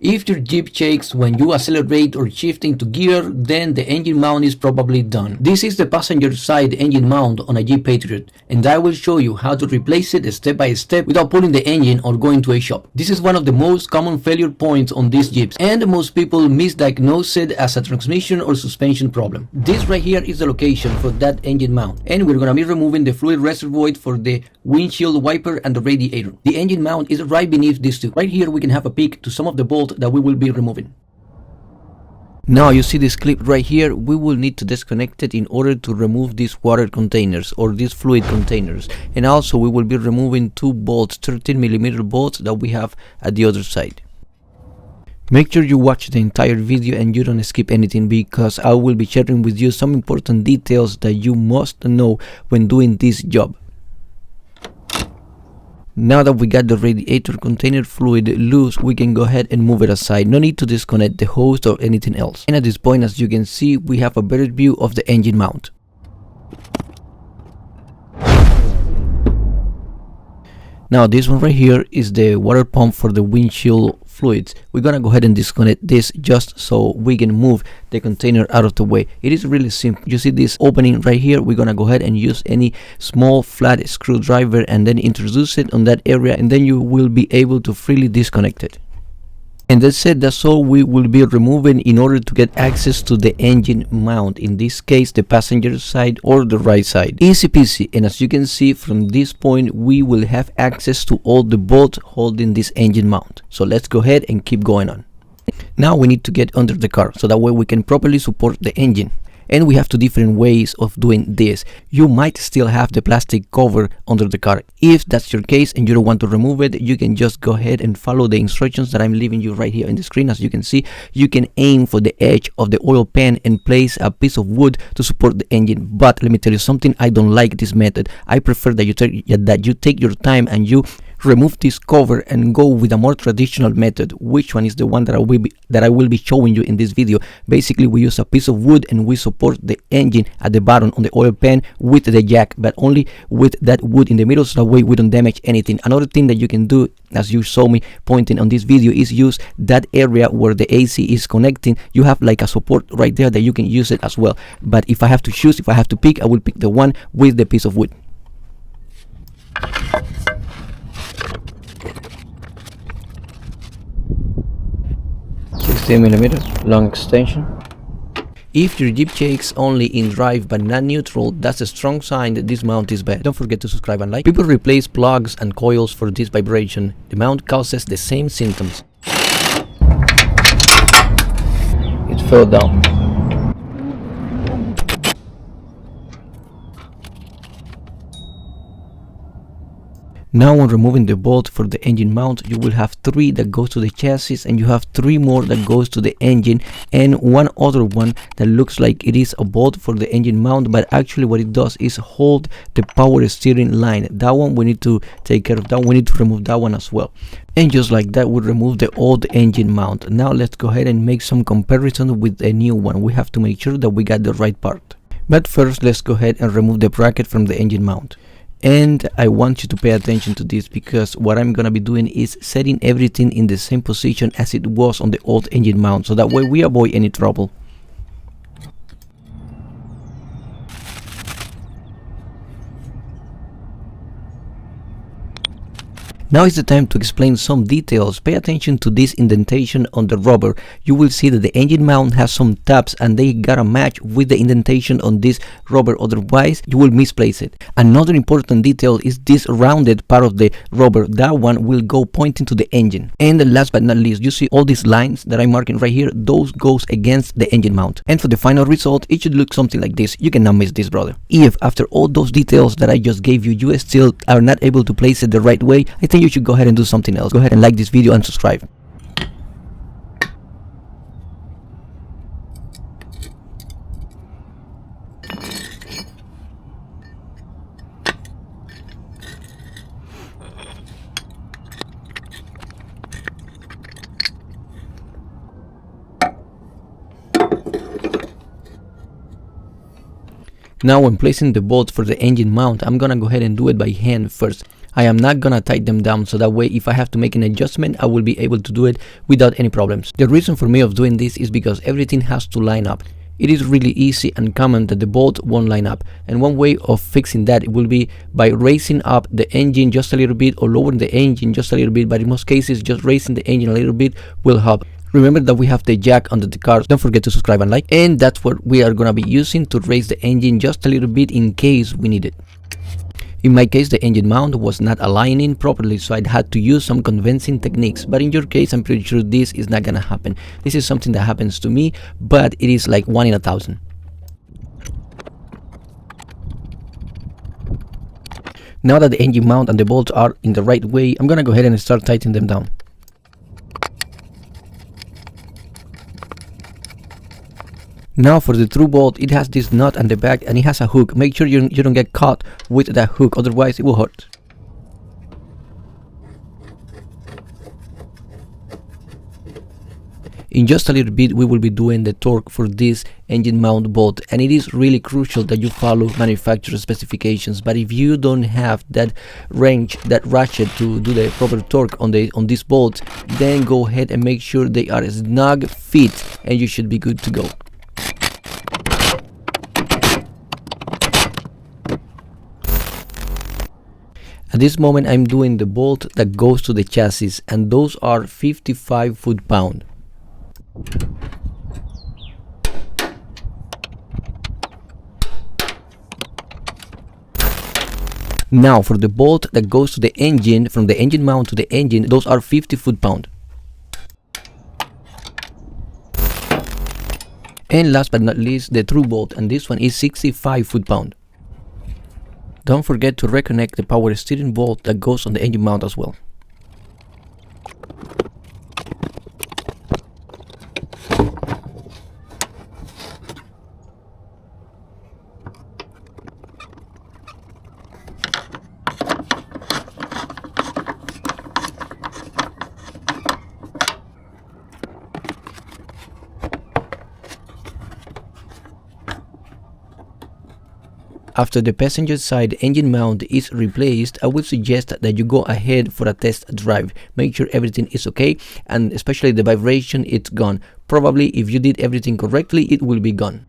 If your Jeep shakes when you accelerate or shift into gear, then the engine mount is probably done. This is the passenger side engine mount on a Jeep Patriot, and I will show you how to replace it step by step without pulling the engine or going to a shop. This is one of the most common failure points on these Jeeps, and most people misdiagnose it as a transmission or suspension problem. This right here is the location for that engine mount, and we're gonna be removing the fluid reservoir for the windshield wiper and the radiator. The engine mount is right beneath these two. Right here we can have a peek to some of the bolts that we will be removing. Now you see this clip right here, we will need to disconnect it in order to remove these water containers or these fluid containers, and also we will be removing two bolts, 13mm bolts that we have at the other side. Make sure you watch the entire video and you don't skip anything, because I will be sharing with you some important details that you must know when doing this job. Now that we got the radiator container fluid loose, we can go ahead and move it aside. No need to disconnect the hose or anything else. And at this point, as you can see, we have a better view of the engine mount. Now this one right here is the water pump for the windshield fluids. We're gonna go ahead and disconnect this just so we can move the container out of the way. It is really simple. You see this opening right here, we're gonna go ahead and use any small flat screwdriver and then introduce it on that area, and then you will be able to freely disconnect it. And that's it, that's all we will be removing in order to get access to the engine mount, in this case the passenger side or the right side. Easy peasy, and as you can see from this point we will have access to all the bolts holding this engine mount. So let's go ahead and keep going on. Now we need to get under the car so that way we can properly support the engine. And we have two different ways of doing this. You might still have the plastic cover under the car. If that's your case and you don't want to remove it, you can just go ahead and follow the instructions that I'm leaving you right here on the screen. As you can see, you can aim for the edge of the oil pan and place a piece of wood to support the engine. But let me tell you something, I don't like this method. I prefer that you take your time and you remove this cover and go with a more traditional method, which one is the one that I will be showing you in this video. Basically, we use a piece of wood and we support the engine at the bottom on the oil pan with the jack, but only with that wood in the middle, so that way we don't damage anything. Another thing that you can do, as you saw me pointing on this video, is use that area where the AC is connecting. You have like a support right there that you can use it as well. But if I have to choose, if I have to pick, I will pick the one with the piece of wood. 16mm long extension. If your Jeep shakes only in drive but not neutral, that's a strong sign that this mount is bad. Don't forget to subscribe and like. People replace plugs and coils for this vibration. The mount causes the same symptoms. It fell down. Now when removing the bolt for the engine mount, you will have 3 that goes to the chassis, and you have 3 more that goes to the engine, and one other one that looks like it is a bolt for the engine mount, but actually what it does is hold the power steering line. That one we need to take care of. That we need to remove that one as well. And just like that, we remove the old engine mount. Now let's go ahead and make some comparison with a new one. We have to make sure that we got the right part. But first, let's go ahead and remove the bracket from the engine mount. And I want you to pay attention to this, because what I'm gonna be doing is setting everything in the same position as it was on the old engine mount, so that way we avoid any trouble. Now is the time to explain some details. Pay attention to this indentation on the rubber. You will see that the engine mount has some tabs and they gotta match with the indentation on this rubber, otherwise you will misplace it. Another important detail is this rounded part of the rubber. That one will go pointing to the engine. And last but not least, you see all these lines that I'm marking right here, those goes against the engine mount. And for the final result, it should look something like this. You cannot miss this, brother. If after all those details that I just gave you, you still are not able to place it the right way, I think you should go ahead and do something else. Go ahead and like this video and subscribe. Now when placing the bolt for the engine mount, I'm gonna go ahead and do it by hand first. I am not gonna tighten them down, so that way if I have to make an adjustment, I will be able to do it without any problems. The reason for me of doing this is because everything has to line up. It is really easy and common that the bolt won't line up, and one way of fixing that will be by raising up the engine just a little bit or lowering the engine just a little bit, but in most cases just raising the engine a little bit will help. Remember that we have the jack under the car. Don't forget to subscribe and like, and that's what we are gonna be using to raise the engine just a little bit in case we need it. In my case, the engine mount was not aligning properly, so I had to use some convincing techniques, but in your case I'm pretty sure this is not gonna happen. This is something that happens to me, but it is like 1 in 1,000. Now that the engine mount and the bolts are in the right way, I'm gonna go ahead and start tightening them down. Now for the through bolt, it has this nut on the back and it has a hook. Make sure you don't get caught with that hook, otherwise it will hurt. In just a little bit we will be doing the torque for this engine mount bolt, and it is really crucial that you follow manufacturer specifications. But if you don't have that wrench, that ratchet to do the proper torque on this bolt, then go ahead and make sure they are snug fit and you should be good to go. At this moment I'm doing the bolt that goes to the chassis, and those are 55 foot-pound. Now for the bolt that goes to the engine, from the engine mount to the engine, those are 50 foot-pound. And last but not least, the through bolt, and this one is 65 foot-pound. Don't forget to reconnect the power steering bolt that goes on the engine mount as well. After the passenger side engine mount is replaced, I would suggest that you go ahead for a test drive. Make sure everything is okay, and especially the vibration, it's gone. Probably if you did everything correctly, it will be gone.